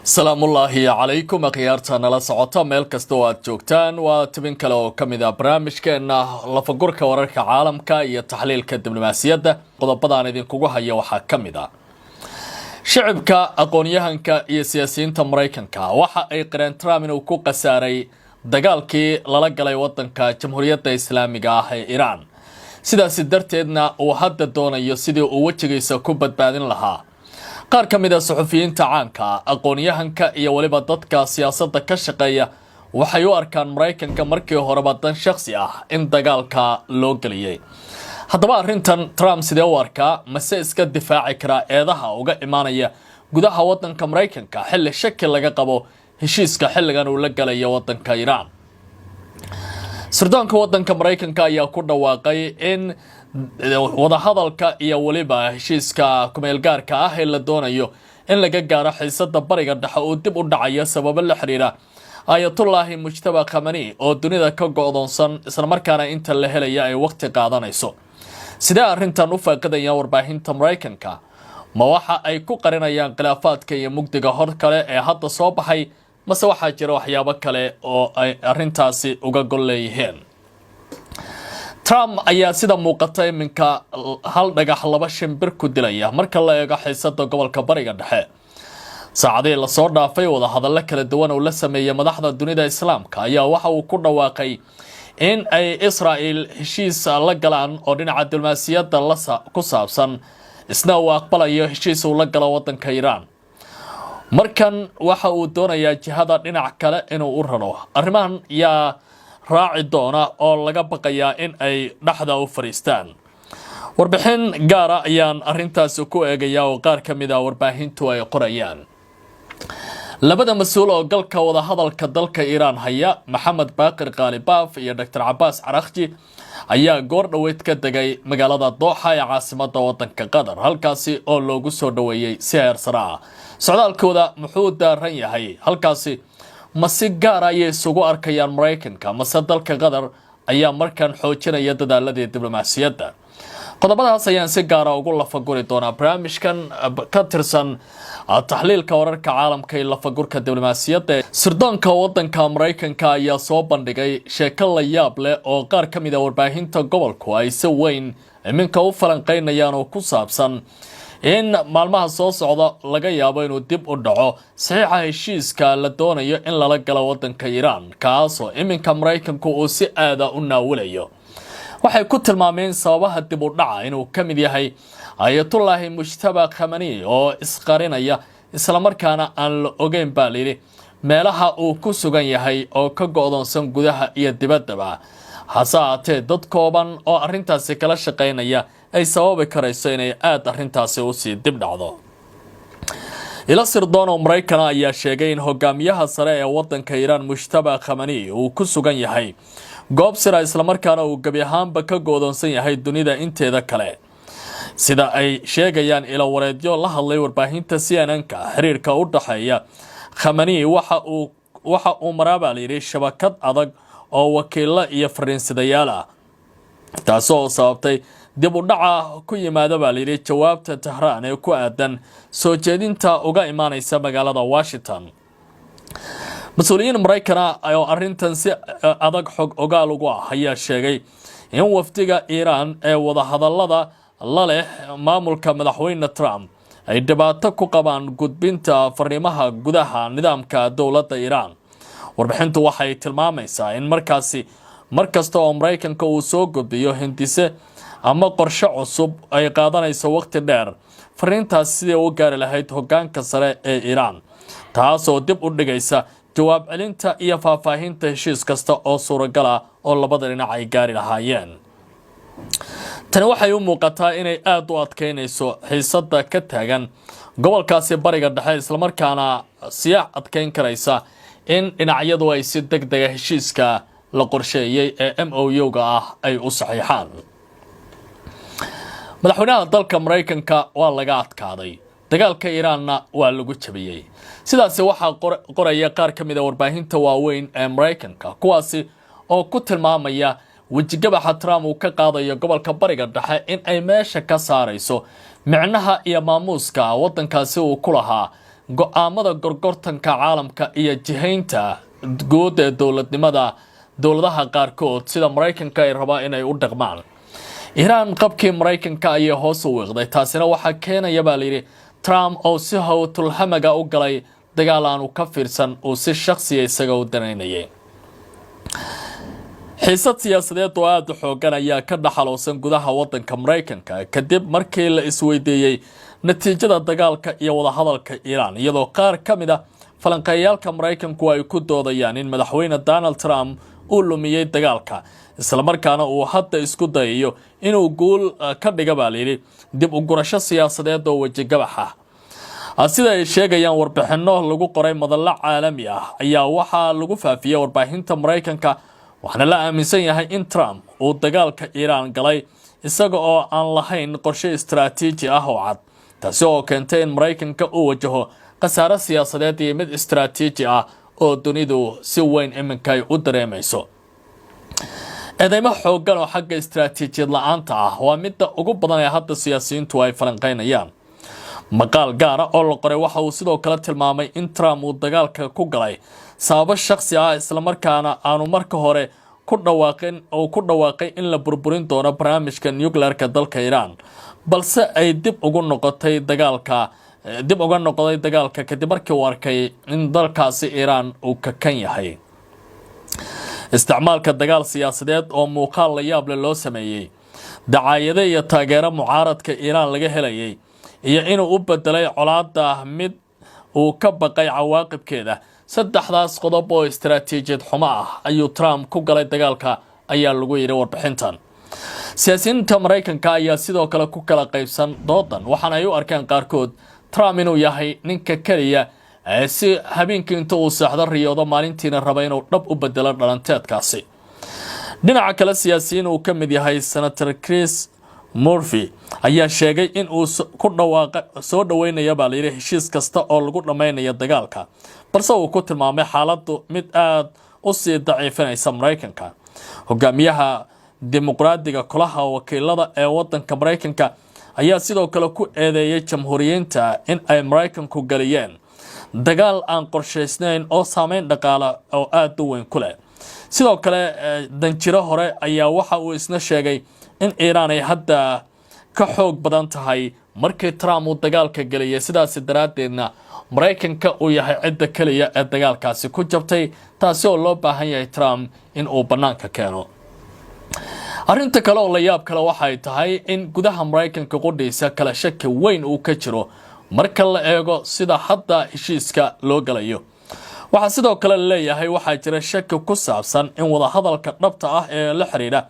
السلام الله عليكم أخيارتنا لا سعوتا ميل كستو جوجتان وتبين كلو كميدا برامج كأن لفقورك ورارك عالمك iyo taxliilka diblomaasiyadda qodobadaan idin kugu haya waxa kamida shacabka aqoonyahanka iyo siyaasiyiinta Mareykanka waxa ay qareen Trump inuu ku qasaaray dagaalkii lala galay wadanka Jamhuuriyadda Islaamiga ah ee Iran sidaas darteedna uu hadda doonayo sidii uu wajigiisa ku badbaadin lahaa qaar kamid ah suxufiyiinta caanka aqoonyahanka iyo waliba dadka siyaasadda ka shaqeeya waxay u arkaan Mareykanka markii horeba dan shakhsi ah in dagaalka loo galiyay haddaba arrintan Trump sidee u arkaa mase iska difaaci kara eedaha uga imaanaya gudaha wadanka Mareykanka xilli shaki laga qabo heshiiska xilligan uu la galayo wadanka Iran sirdoonka wadanka Mareykanka ayaa ku dhawaaqay in wada hadalka iyo waliba heshiiska kumeel gaarka ah ee la doonayo in laga gaaro xiisadda bariga dhexe oo dib u dhacaya sabab la xiriira Ayatollah Mujtaba Khamenei oo dunida ka go'doonsan isla markaana inta la helaya ay waqti qaadanayso sidee arrintan u faaqadaya warbaahinta Mareykanka ma waxa ay ku qarinayaan khilaafaadka iyo mugdiga hor kale ee hadda soo baxay mase waxa jira waxyaabo kale oo ay arrintaasi uga gol leeyihiin Trump ayaa sida muuqata iminka hal dhagax laba shimbir ku dilaya marka la eego xiisadda gobolka bariga dhexe saacadii la soo dhaafay wada hadallo kala duwan oo la sameeyay madaxda dunida islaamka ayaa waxa uu ku dhawaaqay in ay Israel heshiis la galaan oo dhinaca diblomaasiyadda ku saabsan isna uu aqbalayo heshiis uu la galo wadanka Iran markan waxa uu doonayaa jihada dhinac kale inuu u raro arrimahan yaa raaci doona oo laga baqayaa in ay dhaxda u fariistaan warbixin gaar ah ayaan arrintaas ku eegayaa oo qaar kamid ah warbaahintu ay qorayaan labada mas'uul oo galka wada hadalka dalka Iran haya Maxamed Baaqir Qalibaf iyo Dr. Abbas Araghchi ayaa goor dhaweyd ka degay magaalada Doha ee caasimadda wadanka Qatar halkaasi oo loogu soo dhaweeyay si heer sare ah socdaalkooda muxuu daaran yahay halkaasi ma si gaar ah ayay isugu arkayaan Mareykanka mase dalka Qatar ayaa markan xoojinaya dadaaladii diblomaasiyadda qodobadaas ayaan si gaar ah ugu lafaguri doonaa barnaamijkan ka tirsan taxliilka wararka caalamka ee lafagurka diblomaasiyadda sirdoonka wadanka Mareykanka ayaa soo bandhigay sheeko la yaab leh oo qaar kamid ah warbaahinta gobolku ay si weyn iminka u falanqeynayaan oo ku saabsan in maalmaha soo socda laga yaabo inuu dib u dhaco saxiixa heshiiska la doonayo in lala galo wadanka Iran kaasoo iminka Mareykanku uu si aad ah u naawulayo waxay ku tilmaameen sababaha dib u dhaca inuu kamid yahay Ayatollah Mujtaba Khamenei oo isqarinaya isla markaana aan la ogeyn baa leeyahay meelaha uu ku sugan yahay oo ka go'doonsan gudaha iyo dibaddaba hasaatee dad kooban oo arrintaasi kala shaqeynaya ay sababi karayso inay aad arrintaasi u sii dib dhacdo ila sirdoon oo Mareykan ayaa sheegay in hogaamiyaha sare ee wadanka Iran Mujtaba Khamenei uu ku sugan yahay goob sira isla markaana uu gabi ahaanba ka go'doonsan yahay dunida inteeda kale sida ay sheegayaan ila wareedyo la hadlay warbaahinta CNN-ka xiriirka u dhaxeeya Khamenei waxa uu maraaba leeyahay shabakad adag oo wakiilo iyo fariinsidayaal ah taasoo sababtay dib u dhaca ku yimaada baa leeyahay jawaabta Tehran ee ku aadan soo jeedinta uga imaanaysa magaalada Washington mas'uuliyiin Mareykan oo arrintan si adag xog ogaal ugu ah ayaa sheegay in wafdiga Iran ee wada hadallada la leh maamulka madaxweyne Trump ay dhibaato ku qabaan gudbinta fariimaha gudaha nidaamka dawladda Iran warbixintu waxay tilmaamaysaa in markasta oo Mareykanka uu soo gudbiyo hindise ama qorshe cusub ay qaadanayso waqti dheer fariintaas sidii u gaari lahayd hoggaanka sare ee Iran taasoo dib u dhigaysa jawaab celinta iyo faahfaahinta heshiis kasta oo suuragal ah oo labada dhinac ay gaari lahaayeen tani waxay u muuqataa inay aad u adkeynayso xiisadda ka taagan gobolkaasi bariga dhexe isla markaana sii adkeyn karaysa in dhinacyadu ay si degdeg ah heshiiska la qorsheeyay ee MOU-ga ah ay u saxiixaan madaxweynaha dalka Mareykanka waa laga adkaaday dagaalka Iranna waa lagu jabiyay sidaas waxa qoraya qaar kamid ah warbaahinta waaweyn ee Mareykanka kuwaasi oo ku tilmaamaya wajigabaxa Trump uu ka qaadayo gobolka bariga dhexe in ay meesha ka saarayso micnaha iyo maamuuska wadankaasi uu ku lahaa go'aamada gorgortanka caalamka iyo jihaynta guud ee dowladaha qaarkood sida Mareykanka ay rabaan inay u dhaqmaan. Iiraan qabkii Mareykanka ayaa hoos u weeqday, taasina waxa keenaya baa layiri Trump oo si hawtul hamaga u galay dagaal aan ka fiirsan oo si shakhsi ah isaga u daneynayay. xiisad siyaasadeed oo aad u xooggan ayaa ka dhaxaloosan gudaha wadanka Mareykanka kadib markii la isweydiiyay natiijada dagaalka iyo wada hadalka Iiraan, iyadoo qaar ka mid ah falanqeeyaalka Mareykanku ay ku doodayaan in madaxweyne Donald Trump uu lumiyay dagaalka, isla markaana uu hadda isku dayayo inuu guul ka dhigo baa layiri dib u gurasho siyaasadeed oo wajigabax ah. Sida ay sheegayaan warbixino lagu qoray madal caalami ah ayaa waxaa lagu faafiyay warbaahinta Mareykanka, waxaana la aaminsan yahay in Trump uu dagaalka Iiraan galay isaga oo aan lahayn qorshe istiraatiiji ah oo cad, taasi oo keentay in Mareykanka uu wajaho khasaare siyaasadeed iyo mid istiraatiiji ah oo dunidu si weyn iminka ay u dareemayso. eedeymo xooggan oo xagga istiraatiijiyad la'aanta ah waa midda ugu badan ee hadda siyaasiyiintu ay falanqeynayaan. maqaal gaar ah oo la qoray waxa uu sidoo kale tilmaamay in Trump uu dagaalka ku galay sababo shakhsi ah, isla markaana aanu marka hore ku dhawaaqay in la burburin doono barnaamijka nuclearka dalka Iiraan, balse ay dib uga noqday dagaalka kadib markii uu arkay in dalkaasi Iiraan uu ka kan yahay. isticmaalka dagaal siyaasadeed oo muuqaal la yaab leh loo sameeyay, dacaayado iyo taageero mucaaradka Iiraan laga helayay, iyo inuu u bedelay colaadda mid uu ka baqay cawaaqibkeeda. saddexdaas qodob oo istiraatiijiyad xumo ah ayuu Trump ku galay dagaalka ayaa lagu yiri warbixintan. siyaasiyiinta Mareykanka ayaa sidoo kale ku kala qaybsan doodan, waxaana ay u arkaan qaarkood Trump inuu yahay ninka kaliya si habeenkii inta uu seexdo riyoodo maalintiina raba inuu dhab u bedelo dhalanteedkaasi. dhinaca kale siyaasiyiin uu ka mid yahay Senator Chris Murphy ayaa sheegay in uu soo dhaweynayo baa layiri heshiis kasta oo lagu dhameynayo dagaalka, balse uu ku tilmaamay xaaladdu mid aad u sii daciifinaysa Mareykanka. hogaamiyaha dimuqraadiga kulaha wakiilada ee wadanka Mareykanka ayaa sidoo kale ku eedeeyay jamhuuriyiinta in ay Mareykanku galiyeen dagaal aan qorshaysnayn oo saameyn dhaqaale oo aad u weyn ku leh. sidoo kale danjiro hore ayaa waxa uu isna sheegay in Iiraan ay hadda ka xoog badan tahay markii Trump uu dagaalka galiyay, sidaas daraadeedna Mareykanka uu yahay cidda kaliya ee dagaalkaasi ku jabtay, taasi oo loo baahan yahay Trump in uu banaanka keeno. arrinta kale oo la yaab kale waxay tahay in gudaha Mareykanka qudhiisa kala shaki weyn uu ka jiro marka la eego sida hadda heshiiska loo galayo. waxaa sidoo kale leeyahay waxaa jira shaki ku saabsan in wada hadalka dhabta ah ee la xiriira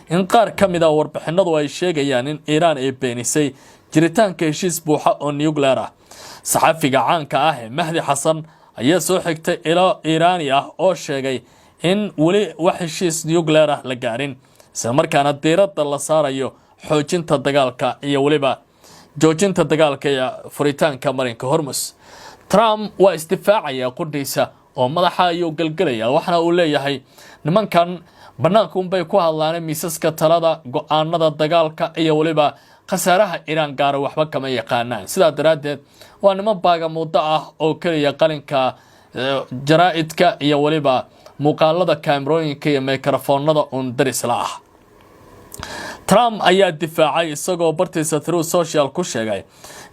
in qaar ka mid ah warbixinadu ay sheegayaan in Iiraan ay beenisay jiritaanka heshiis buuxa oo nuclear ah. saxafiga caanka ah ee Mahdi Xasan ayaa soo xigtay ilo Iiraani ah oo sheegay in wali wax heshiis nuclear ah la gaarin, isla markaana diiradda la saarayo xoojinta dagaalka iyo waliba joojinta dagaalka iyo furitaanka marinka Hormuz. Trump waa isdifaacaya qudhiisa oo madaxa ayuu galgalaya, waxana uu leeyahay nimankan banaanka bay ku hadlaan miisaska talada, go'aanada dagaalka iyo waliba khasaaraha Iiraan gaar waxba kama yaqaanaan. sidaa daraadeed waa niman baaga muddo ah oo kaliya qalinka jaraa'idka iyo waliba muuqaalada kaamirooyinka iyo mikrofoonada daris la ah. Trump ayaa difaacay isagoo bartiisa Truth Social ku sheegay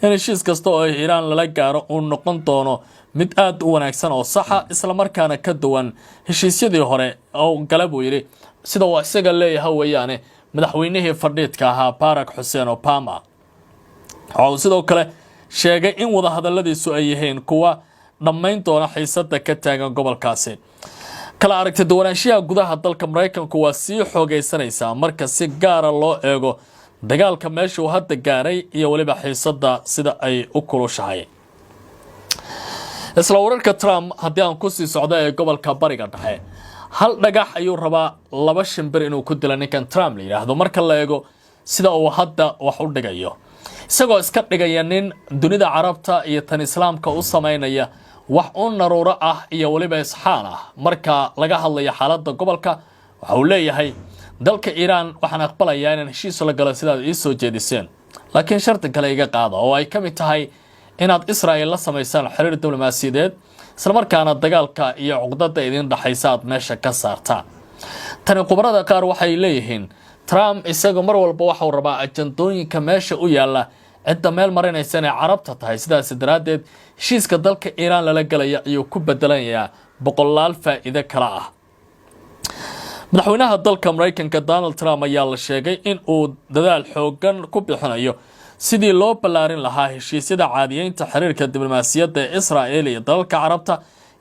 in heshiis kasta oo Iiraan lala gaaro uu noqon doono mid aad u wanaagsan oo sax ah, isla markaana ka duwan heshiisyadii hore oo galab uu yiri sida uu isaga leeyahay weeyaane madaxweynihii fadhiidka ahaa Barack Hussein Obama. oo sidoo kale sheegay in wada hadalladiisu ay yihiin kuwa dhammayn doona xiisadda ka taagan gobolkaasi. kala aragtida duwanaanshiyaha gudaha dalka Mareykanku waa sii xoogaysanaysa marka si gaar ah loo eego dagaalka meesha uu hadda gaaray iyo waliba xiisadda sida ay u kulushahay. isla wararka Trump haddii aan ku sii socdo ee gobolka bariga dhexe, hal dhagax ayuu rabaa laba shimbir inuu ku dilo ninkan Trump la yiraahdo marka la eego sida uu hadda wax u dhigayo, isagoo iska dhigaya nin dunida carabta iyo tan islaamka u sameynaya wax naruuro ah iyo waliba isxaan ah. marka laga hadlayo xaaladda gobolka waxa uu leeyahay dalka Iiraan waxaan aqbalayaa in heshiis la galo sidaad ii soo jeediseen, laakiin sharti kale iga qaado oo ay ka mid tahay inaad Israa'iil la samaysaan xiriir diblomaasiyadeed isla markaana dagaalka iyo cuqdada idin dhaxaysa aad meesha ka saartaan. Tani khubarada qaar waxay leeyihiin Trump isaga mar walba waxa uu rabaa ajandooyinka meesha u yaala cidda meel marinaysa inay Carabta tahay, sidaas daraadeed heshiiska dalka Iiraan lala galaya ayuu ku bedelanayaa boqolaal faa'iido kala ah. madaxweynaha dalka Mareykanka Donald Trump ayaa la sheegay in uu dadaal xoogan ku bixinayo sidii loo ballaarin lahaa heshiisyada caadiyeynta xiriirka diblomaasiyadda ee Israa'iil iyo dalalka Carabta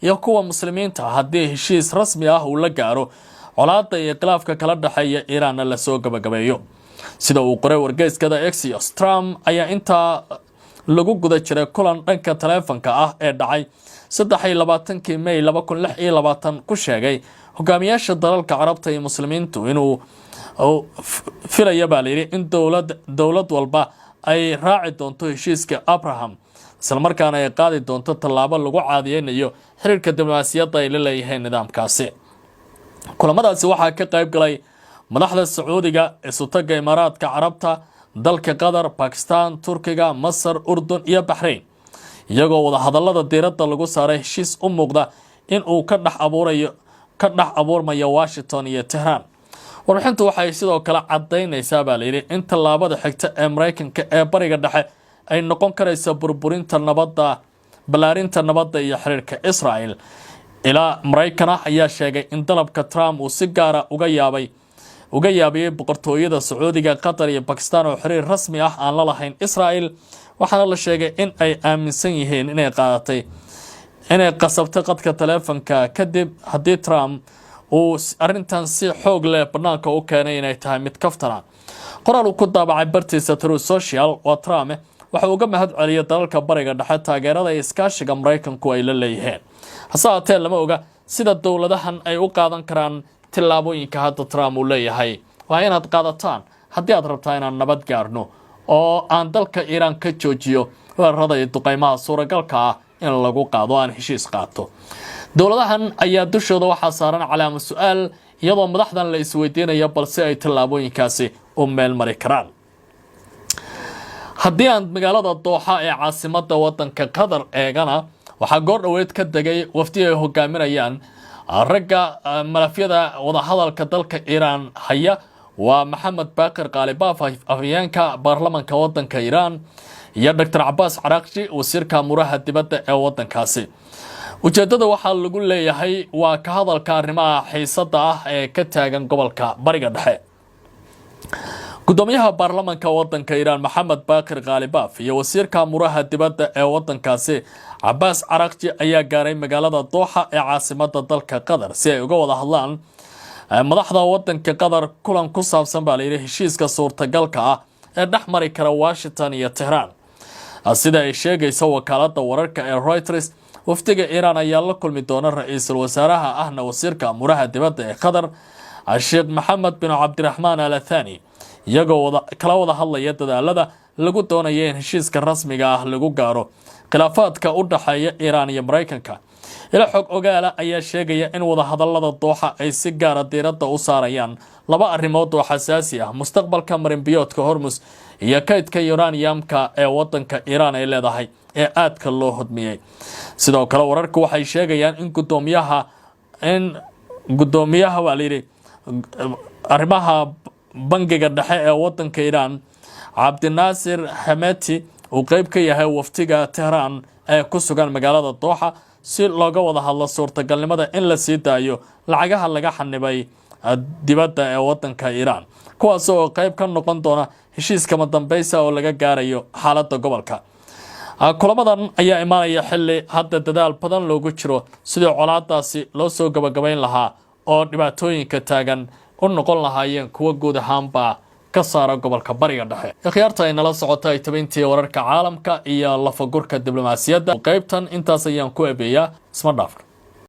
iyo kuwa muslimiinta haddii heshiis rasmi ah uu la gaaro colaadda iyo khilaafka kala dhaxeeya Iiraan la soo gabagabeeyo. sida uu qoray wargeyskada Axios, Trump ayaa intaa lagu guda jiray kulan dhanka taleefanka ah ee dhacay 23 May 2026 ku sheegay hogaamiyaasha dalalka Carabta iyo muslimiintu inuu filaya baaliri in dowlad walba ay raaci doonto heshiiska Abraham, isla markaana ay qaadi doonto tallaabo lagu caadiyeynayo xiriirka diblomaasiyadda ay la leeyihiin nidaamkaasi. kulamadaasi waxaa ka qayb galay madaxda Sacuudiga, Isutaga Imaaraadka Carabta, dalka Qatar, Pakistan, Turkiga, Masar, Urdun iyo Bahrain, iyagoo wada hadallada diiradda lagu saaray heshiis u muuqda in uu ka dhex abuurmayo Washington iyo Tehran. warbixintu waxay sidoo kale cadaynaysaa baaliri in tallaabada xigta ee Mareykanka ee bariga dhexe ay noqon karayso burburinta nabadda, ballaarinta nabadda iyo xiriirka Israa'iil. ilaa Mareykanka ayaa sheegay in dalabka Trump uu si gaar ah uga yaabiyay boqortooyada Sacuudiga, Qatar iyo Pakistan oo xiriir rasmi ah aan la lahayn Israa'iil, waxaana la sheegay in ay aaminsan yihiin inay qasabtay qadka taleefanka kadib haddii Trump uu arrintan si xoog leh banaanka u keenay inay tahay mid kaftana. qoraal uu ku daabacay bartiisa Truth Social waa Trump waxa uu uga mahad celiyay dalalka bariga dhexe taageerada iyo iskaashiga Mareykanku ay la leeyihiin. hase haatee lama oga sida dowladahan ay u qaadan karaan tillaabooyinka hadda Trump uu leeyahay. waa inaad qaadataan haddii aad rabtaan inaan nabad gaarno oo aan dalka Iiraan ka joojiyo weerarada iyo duqeymaha suuragalka ah in lagu qaado aan heshiis qaato. dowladahan ayaa dushooda waxaa saaran calaamad su'aal iyadoo madaxdan la isweydiinayo balse ay tillaabooyinkaasi u meel mari karaan. haddii aan magaalada Dooxa ee caasimadda wadanka Qatar eegana, waxaa goor dhaweed ka degay wafdi ay hogaaminayaan ragga malafyada wada hadalka dalka Iiraan haya waa Maxamed Baaqir Qaalibaaf, afhayeenka baarlamaanka wadanka Iiraan, iyo Dr. Cabbaas Caraaqji, wasiirka amuraha dibadda ee wadankaasi. ujeedada waxaa lagu leeyahay waa ka hadalka arrimaha xiisadda ah ee ka taagan gobolka bariga dhexe. gudoomiyaha baarlamaanka wadanka Iiraan Maxamed Baaqir Qaalibaaf iyo wasiirka amuraha dibadda ee wadankaasi Cabbaas Caraaqji ayaa gaaray magaalada Dooxa ee caasimadda dalka Qatar si ay uga wada hadlaan madaxda wadanka Qatar kulan ku saabsan baaliri heshiiska suurtagalka ah ee dhex mari kara Washington iyo Tehran. sida ay sheegayso wakaaladda wararka ee Reuters, wafdiga Iiraan ayaa la kulmi doona ra'iisul wasaaraha ahna wasiirka amuraha dibadda ee Qatar Sheikh Mohammed bin Abdulrahman Al Thani, iyagoo kala wada hadlaya dadaalada lagu doonayo in heshiiska rasmiga ah lagu gaaro khilaafaadka u dhaxeeya Iiraan iyo Mareykanka. ila xog ogaala ayaa sheegaya in wada hadallada Dooxa ay si gaar ah diiradda u saarayaan laba arrimood oo xasaasi ah: mustaqbalka marinbiyoodka Hormuz iyo kaydka uraniumka ee wadanka Iiraan ay leedahay ee aadka loo hodmiyay. sidoo kale wararku waxay sheegayaan in gudoomiyaha waaliri arrimaha bangiga dhexe ee wadanka Iiraan Cabdinaasir Hamati uu qayb ka yahay waftiga Tehran ee ku sugan magaalada Dooxa si looga wada hadlo suurtagalnimada in la sii daayo lacagaha laga xanibay dibadda ee wadanka Iiraan, kuwaas oo qayb ka noqon doona heshiiska madambeysa oo laga gaarayo xaaladda gobolka. kulamadan ayaa imaanaya xilli hadda dadaal badan loogu jiro sidii colaadaasi loo soo gabagabayn lahaa oo dhibaatooyinka taagan u noqon lahaayeen kuwa guud ahaanba ka saara gobolka bariga dhexe. ikhyaarta ay nala socotay tabintii wararka caalamka iyo lafagurka diblomaasiyadda qaybtan intaas ayaan ku eebeeyaa. isma dhaafka.